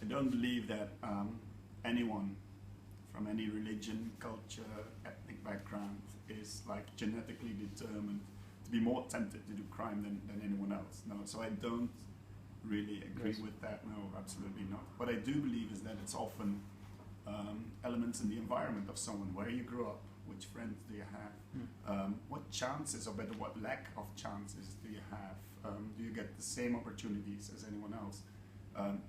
I don't believe that anyone from any religion, culture, ethnic background is like genetically determined to be more tempted to do crime than anyone else. No, so I don't really agree Yes. with that. No, absolutely not. What I do believe is that it's often elements in the environment of someone, where you grew up, which friends do you have, what chances, or better, what lack of chances do you have? Do you get the same opportunities as anyone else?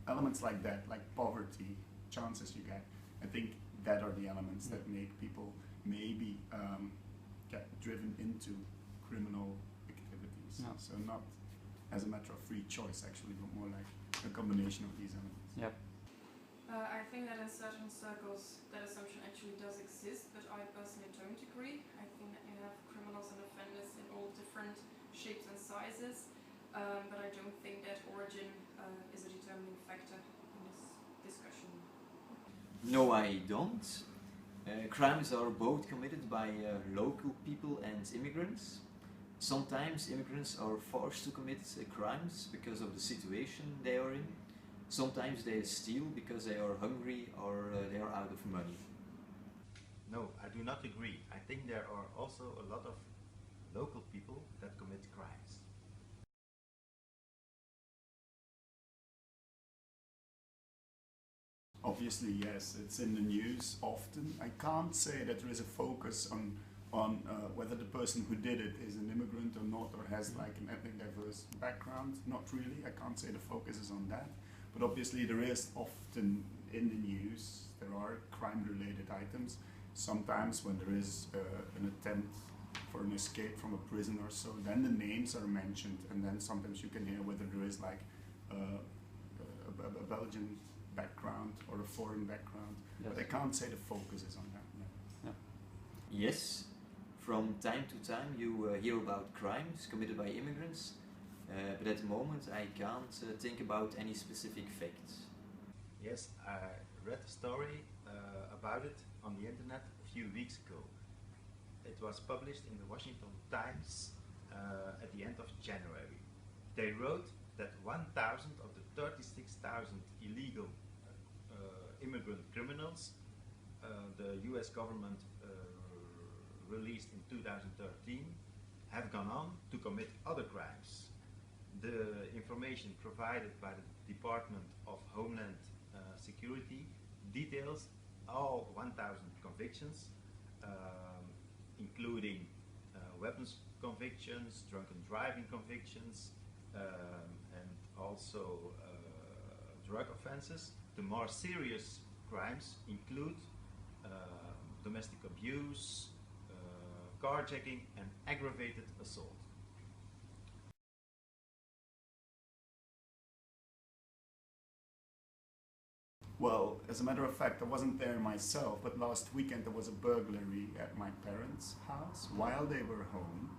Elements like that, like poverty, chances you get, I think that are the elements that make people maybe get driven into criminal activities. Yeah. So not as a matter of free choice actually, but more like a combination of these elements. Yep. I think that in certain circles that assumption actually does exist, but I personally don't agree. I think that you have criminals and offenders in all different shapes and sizes, but I don't think that origin is a determining factor in this discussion. No, I don't. Crimes are both committed by local people and immigrants. Sometimes immigrants are forced to commit crimes because of the situation they are in. Sometimes they steal because they are hungry or they are out of money. No, I do not agree. I think there are also a lot of local people that commit crimes. Obviously, yes, it's in the news often. I can't say that there is a focus on whether the person who did it is an immigrant or not, or has like an ethnic diverse background. Not really. I can't say the focus is on that. But obviously, there is often in the news, there are crime-related items. Sometimes when there is an attempt for an escape from a prison or so, then the names are mentioned, and then sometimes you can hear whether there is like a Belgian background or a foreign background. Yes. But I can't say the focus is on that. No. Yes, from time to time you hear about crimes committed by immigrants, but at the moment I can't think about any specific facts. Yes, I read a story about it on the internet a few weeks ago. It was published in the Washington Times at the end of January. They wrote that 1,000 of the 36,000 illegal immigrant criminals the US government released in 2013 have gone on to commit other crimes. The information provided by the Department of Homeland Security details all 1,000 convictions, including weapons convictions, drunken driving convictions, and also drug offenses. The more serious crimes include domestic abuse, carjacking, and aggravated assault. Well, as a matter of fact, I wasn't there myself, but last weekend there was a burglary at my parents' house while they were home.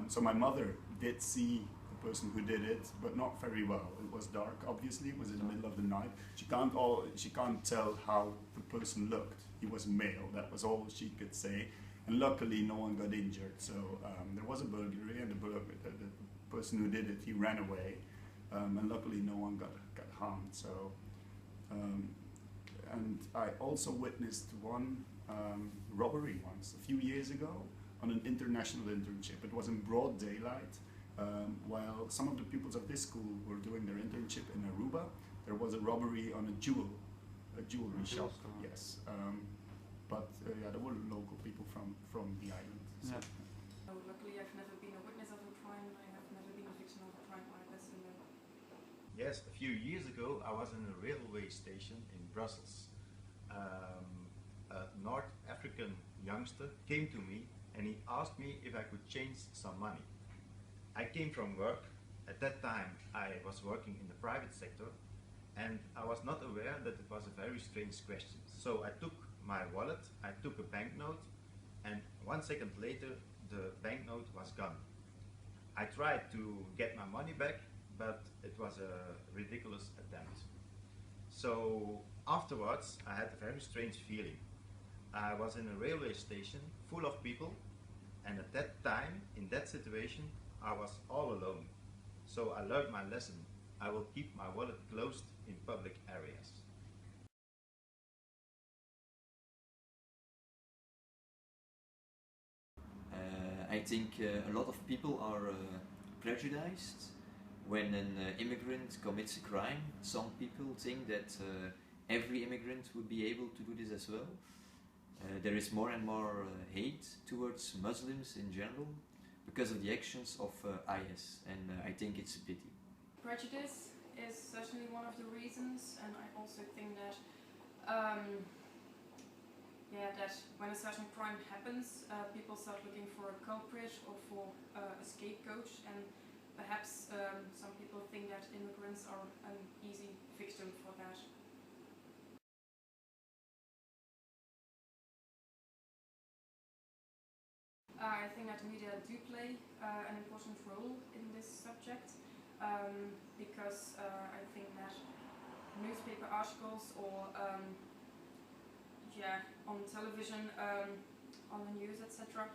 So my mother did see the person who did it, but not very well. It was dark, obviously. It was in the middle of the night. She can't tell how the person looked. He was male. That was all she could say. And luckily, no one got injured. So there was a burglary, and the person who did it, he ran away, and luckily no one got harmed. So. And I also witnessed one robbery once, a few years ago, on an international internship. It was in broad daylight. While some of the pupils of this school were doing their internship in Aruba, there was a robbery on a jewelry shop. Yes, but yeah, there were local people from the island. So. Yeah. Oh, luckily, I've never been a witness of a crime. I have never been a victim of a crime either. So no. Yes, a few years ago I was in a railway station in Brussels. A North African youngster came to me and he asked me if I could change some money. I came from work. At that time I was working in the private sector and I was not aware that it was a very strange question. So I took my wallet, I took a banknote, and 1 second later the banknote was gone. I tried to get my money back, but it was a ridiculous attempt. So afterwards I had a very strange feeling. I was in a railway station full of people, and at that time, in that situation, I was all alone. So I learned my lesson. I will keep my wallet closed in public areas. think a lot of people are prejudiced when an immigrant commits a crime. Some people think that every immigrant would be able to do this as well. There is more and more hate towards Muslims in general because of the actions of IS, and I think it's a pity. Prejudice is certainly one of the reasons, and I also think that that when a certain crime happens, people start looking for a culprit or for a scapegoat, and perhaps some people think that immigrants are an easy victim for that. I think that media do play an important role in this subject because I think that newspaper articles or on television, on the news, etc.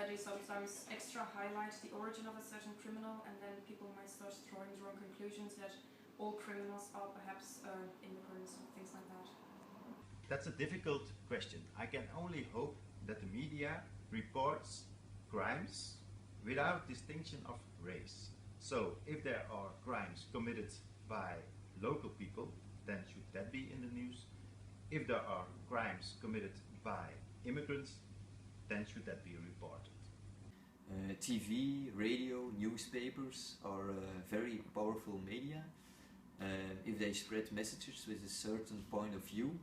They sometimes extra highlight the origin of a certain criminal, and then people might start drawing the wrong conclusions that all criminals are perhaps immigrants or things like that. That's a difficult question. I can only hope that the media reports crimes without distinction of race. So if there are crimes committed by local people, then should that be in the news? If there are crimes committed by immigrants, then should that be reported? TV, radio, newspapers are very powerful media. If they spread messages with a certain point of view,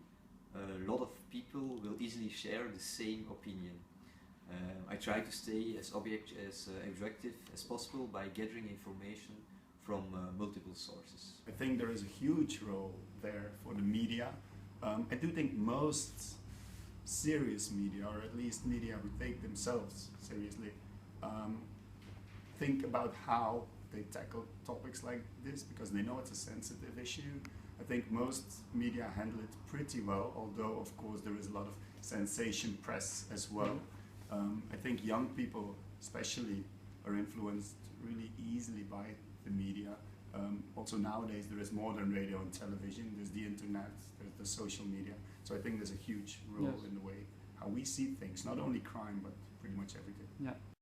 a lot of people will easily share the same opinion. I try to stay as objective as possible by gathering information from multiple sources. I think there is a huge role there for the media. I do think most serious media, or at least media who take themselves seriously, think about how they tackle topics like this because they know it's a sensitive issue. I think most media handle it pretty well, although of course there is a lot of sensation press as well. I think young people especially are influenced really easily by the media. Also nowadays there is more than radio and television, there's the internet, there's the social media. So I think there's a huge role in the way how we see things, not only crime but pretty much everything. Yeah.